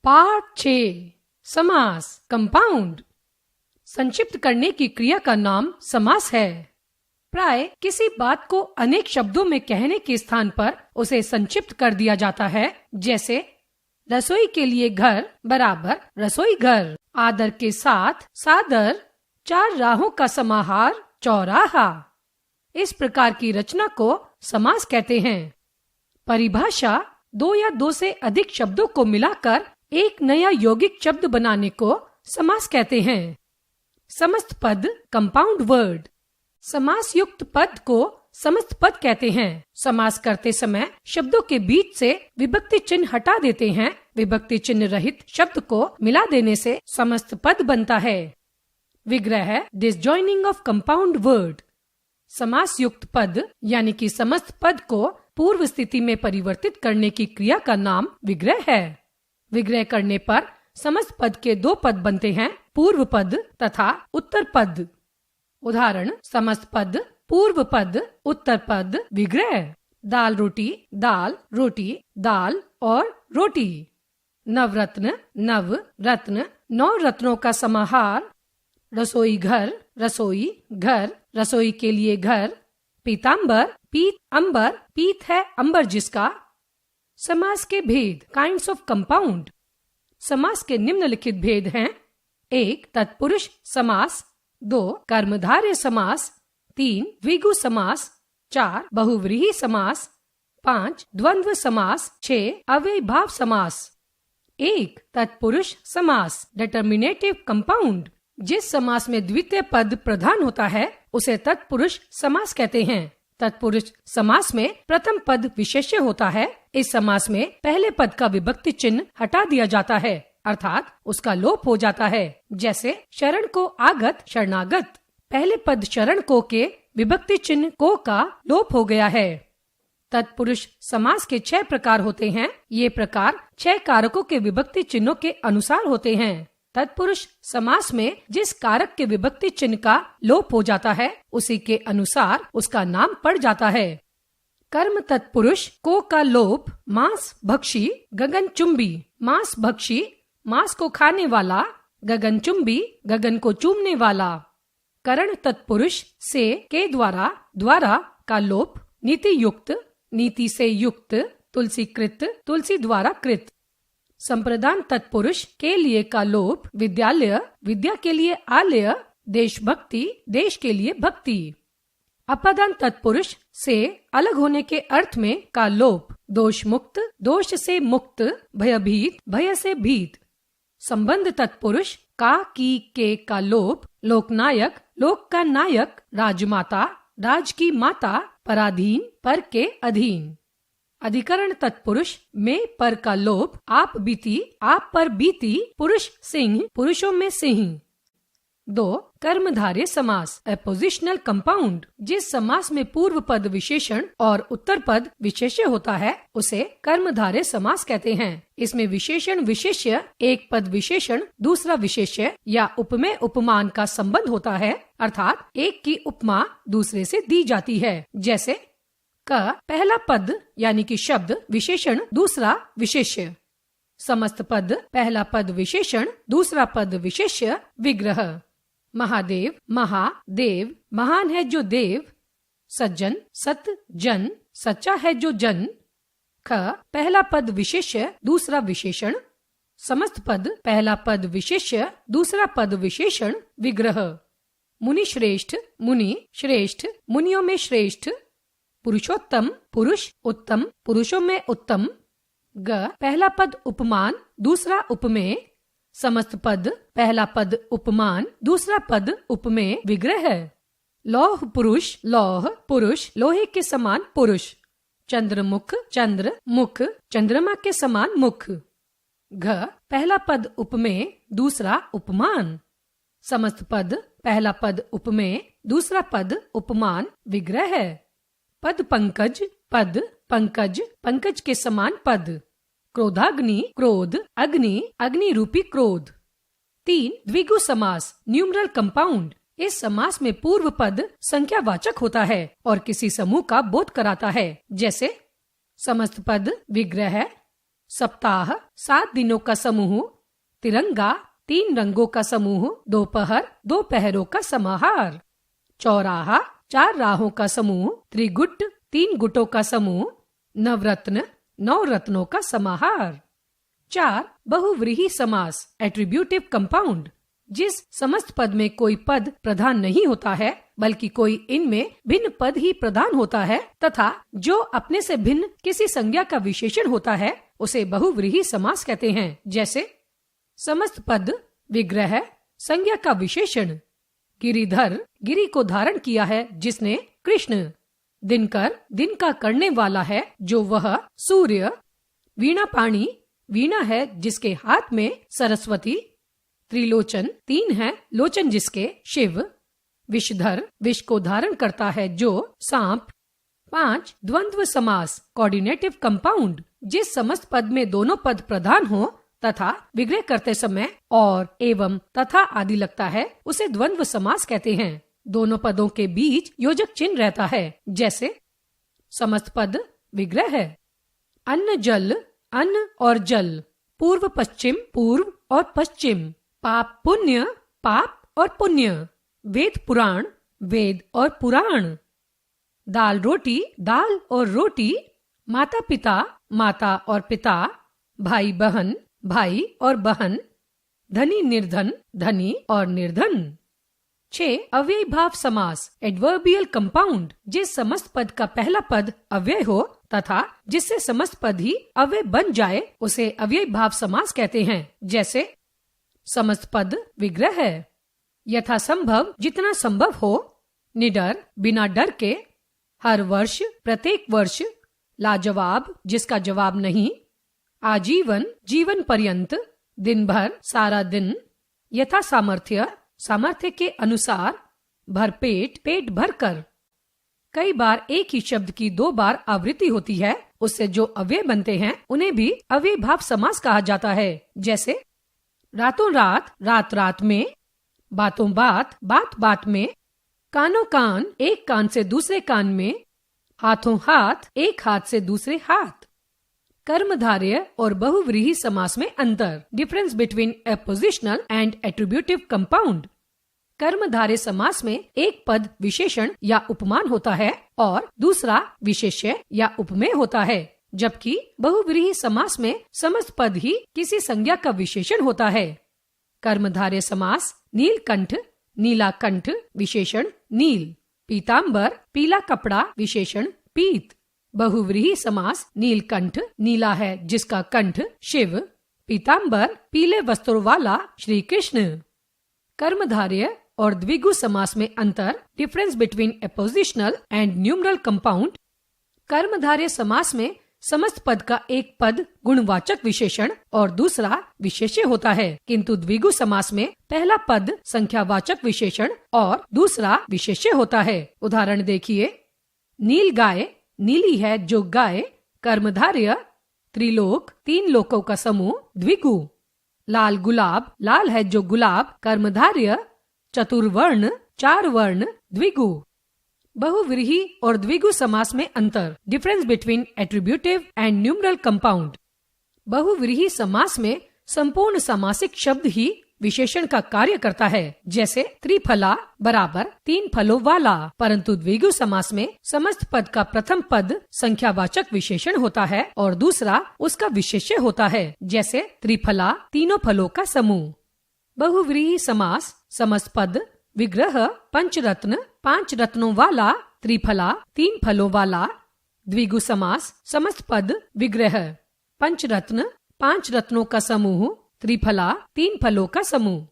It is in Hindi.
पाठ 6 समास कंपाउंड। संक्षिप्त करने की क्रिया का नाम समास है। प्राय किसी बात को अनेक शब्दों में कहने के स्थान पर उसे संक्षिप्त कर दिया जाता है, जैसे रसोई के लिए घर बराबर रसोई घर, आदर के साथ सादर, चार राहों का समाहार चौराहा। इस प्रकार की रचना को समास कहते हैं। परिभाषा दो या दो से अधिक शब्दों को मिलाकर एक नया यौगिक शब्द बनाने को समास कहते हैं। समस्त पद कंपाउंड वर्ड। समास युक्त पद को समस्त पद कहते हैं। समास करते समय शब्दों के बीच से विभक्ति चिन्ह हटा देते हैं। विभक्ति चिन्ह रहित शब्द को मिला देने से समस्त पद बनता है। विग्रह डिसजॉइनिंग ऑफ कंपाउंड वर्ड। समास युक्त पद यानी कि समस्त पद को पूर्व स्थिति में परिवर्तित करने की क्रिया का नाम विग्रह है। विग्रह करने पर समस्त पद के दो पद बनते हैं, पूर्व पद तथा उत्तर पद। उदाहरण समस्त पद, पूर्व पद, उत्तर पद, विग्रह। दाल रोटी, दाल रोटी, दाल और रोटी। नवरत्न, नव रत्न, 9 रत्नों का समाहार। रसोई घर, रसोई घर, रसोई के लिए घर। पीतांबर, पीत अंबर, पीत है अंबर जिसका। समास के भेद काइंड्स ऑफ कंपाउंड। समास के निम्नलिखित भेद हैं: 1 तत्पुरुष समास, 2 कर्मधारय समास, 3 द्विगु समास, 4 बहुव्रीहि समास, 5 द्वंद्व समास, 6 अव्ययीभाव समास। 1 तत्पुरुष समास डिटर्मिनेटिव कंपाउंड। जिस समास में द्वितीय पद प्रधान होता है उसे तत्पुरुष समास कहते हैं। तत्पुरुष समास में प्रथम पद विशेष्य होता है। इस समास में पहले पद का विभक्ति चिन्ह हटा दिया जाता है, अर्थात उसका लोप हो जाता है। जैसे शरण को आगत, शरणागत। पहले पद शरण को के विभक्ति चिन्ह को का लोप हो गया है। तत्पुरुष समास के 6 प्रकार होते हैं। ये प्रकार 6 कारकों के विभक्ति चिन्हों के अनुसार होते हैं। तत्पुरुष समास में जिस कारक के विभक्ति चिन्ह का लोप हो जाता है उसी के अनुसार उसका नाम पड़ जाता है। कर्म तत्पुरुष को का लोप मांस भक्षी, गगनचुंबी। मांस भक्षी मांस को खाने वाला, गगनचुंबी गगन को चूमने वाला। करण तत्पुरुष से के द्वारा, द्वारा का लोप नीति युक्त, नीति से युक्त। तुलसी कृत, तुलसी द्वारा कृत। संप्रदान तत्पुरुष के लिए का लोप विद्यालय, विद्या के लिए आलय। देशभक्ति, देश के लिए भक्ति। अपदान तत्पुरुष से अलग होने के अर्थ में का लोप दोष मुक्त, दोष से मुक्त। भयभीत, भय से भीत। संबंध तत्पुरुष का की के का लोप लोकनायक, लोक का नायक। राजमाता, राज की माता। पराधीन, पर के अधीन। अधिकरण तत्पुरुष में पर का लोप आप बीती, आप पर बीती। पुरुष सिंह, पुरुषों में सिंह। 2 कर्मधारय समास अपोजिशनल कंपाउंड। जिस समास में पूर्व पद विशेषण और उत्तर पद विशेष्य होता है उसे कर्मधारय समास कहते हैं। इसमें विशेषण विशेष्य, एक पद विशेषण दूसरा विशेष्य या उपमेय उपमान का संबंध होता है, अर्थात एक की उपमा दूसरे से दी जाती है। जैसे का पहला पद यानी कि शब्द विशेषण दूसरा विशेष्य। समस्त पद पहला पद विशेषण दूसरा पद विशेष्य। विग्रह महादेव, महादेव महान है जो देव। सज्जन, सत जन सच्चा है जो जन। ख पहला पद विशेष्य दूसरा विशेषण। समस्त पद पहला पद विशेष्य दूसरा पद विशेषण। विग्रह मुनि श्रेष्ठ, मुनि श्रेष्ठ, मुनियों में श्रेष्ठ। पुरुषोत्तम, पुरुष उत्तम, पुरुषों में उत्तम। ग पहला पद उपमान दूसरा उपमेय। समस्त पद पहला पद उपमान दूसरा पद उपमेय। विग्रह लौह पुरुष, लौह पुरुष, लोहे के समान पुरुष। चंद्रमुख, चंद्र मुख, चंद्रमा के समान मुख। घ पहला पद उपमेय दूसरा उपमान। समस्त पद पहला पद उपमेय दूसरा पद उपमान। विग्रह पद पंकज, पद पंकज, पंकज के समान पद। क्रोधाग्नि, क्रोध अग्नि, अग्नि रूपी क्रोध। 3 द्विगु समास न्यूमरल कंपाउंड। इस समास में पूर्व पद संख्यावाचक होता है और किसी समूह का बोध कराता है। जैसे समस्त पद विग्रह, सप्ताह 7 दिनों का समूह, तिरंगा 3 रंगों का समूह, दोपहर 2 पहरों का समाहार, चौराहा 4 राहों का समूह, त्रिगुट 3 गुटों का समूह, नवरत्न 9 रत्नों का समाहार। 4 बहुव्रीहि समास, एट्रीब्यूटिव कंपाउंड, जिस समस्त पद में कोई पद प्रधान नहीं होता है बल्कि कोई इनमें भिन्न पद ही प्रधान होता है तथा जो अपने से भिन्न किसी संज्ञा का विशेषण होता है उसे बहुव्रीहि समास कहते हैं। जैसे समस्त पद विग्रह संज्ञा का विशेषण, गिरिधर गिरि को धारण किया है जिसने कृष्ण, दिनकर दिन का करने वाला है जो वह सूर्य, वीणा पाणी वीणा है जिसके हाथ में सरस्वती, त्रिलोचन 3 है लोचन जिसके शिव, विषधर विष को धारण करता है जो सांप। 5 द्वंद्व समास, कोऑर्डिनेटिव कंपाउंड, जिस समस्त पद में दोनों पद प्रधान हो तथा विग्रह करते समय और एवं तथा आदि लगता है उसे द्वंद्व समास कहते हैं। दोनों पदों के बीच योजक चिन्ह रहता है। जैसे समस्त पद विग्रह है, अन्न जल अन्न और जल, पूर्व पश्चिम पूर्व और पश्चिम, पाप पुण्य पाप और पुण्य, वेद पुराण वेद और पुराण, दाल रोटी दाल और रोटी, माता पिता माता और पिता, भाई बहन भाई और बहन, धनी निर्धन धनी और निर्धन। 6 अव्ययी भाव समास, एडवर्बियल कंपाउंड, जिस समस्त पद का पहला पद अव्यय हो तथा जिससे समस्त पद ही अव्यय बन जाए उसे अव्ययी भाव समास कहते हैं। जैसे समस्त पद विग्रह है, यथा संभव जितना संभव हो, निडर बिना डर के, हर वर्ष प्रत्येक वर्ष, लाजवाब जिसका जवाब नहीं, आजीवन जीवन पर्यंत, दिन भर सारा दिन, यथा सामर्थ्य सामर्थ्य के अनुसार, भरपेट पेट भरकर। कई बार एक ही शब्द की 2 बार आवृत्ति होती है, उससे जो अव्यय बनते हैं उन्हें भी अव्ययी भाव समास कहा जाता है। जैसे रातों रात रात रात में, बातों बात बात बात में, कानों कान एक कान से दूसरे कान में, हाथों हाथ एक हाथ से दूसरे हाथ। कर्मधारय और बहुव्रीहि समास में अंतर, difference between appositional and attributive compound. कर्मधारय समास में एक पद विशेषण या उपमान होता है और दूसरा विशेष्य या उपमेय होता है, जबकि बहुव्रीहि समास में समस्त पद ही किसी संज्ञा का विशेषण होता है। कर्मधारय समास, नीलकंठ नीला कंठ विशेषण नील, पीतांबर पीला कपड़ा विशेषण पीत। बहुव्रीहि समास, नीलकंठ नीला है जिसका कंठ शिव, पीतांबर पीले वस्त्रों वाला श्री कृष्ण। कर्मधारय और द्विगु समास में अंतर, difference between appositional and numeral compound. कर्मधारय समास में समस्त पद का एक पद गुणवाचक विशेषण और दूसरा विशेष्य होता है, किंतु द्विगु समास में पहला पद संख्यावाचक विशेषण और दूसरा विशेष्य होता है। उदाहरण देखिए, नील गाय नीली है जो गाय, कर्मधारय, त्रिलोक 3 लोकों का समूह द्विगु, लाल गुलाब लाल है जो गुलाब, कर्मधारय, चतुर्वर्ण 4 वर्ण द्विगु। बहुव्रीहि और द्विगु समास में अंतर, difference between attributive and numeral compound. बहुव्रीहि समास में संपूर्ण समासिक शब्द ही विशेषण का कार्य करता है, जैसे त्रिफला बराबर 3 फलों वाला, परंतु द्विगु समास में समस्त पद का प्रथम पद संख्यावाचक विशेषण होता है और दूसरा उसका विशेष्य होता है, जैसे त्रिफला 3 फलों का समूह। बहुव्रीहि समास, समस्त पद विग्रह पंचरत्न 5 रत्नों वाला, त्रिफला 3 फलों वाला। द्विगु समास, समस्त पद विग्रह पंचरत्न 5 रत्नों का समूह, त्रिफला 3 फलों का समूह।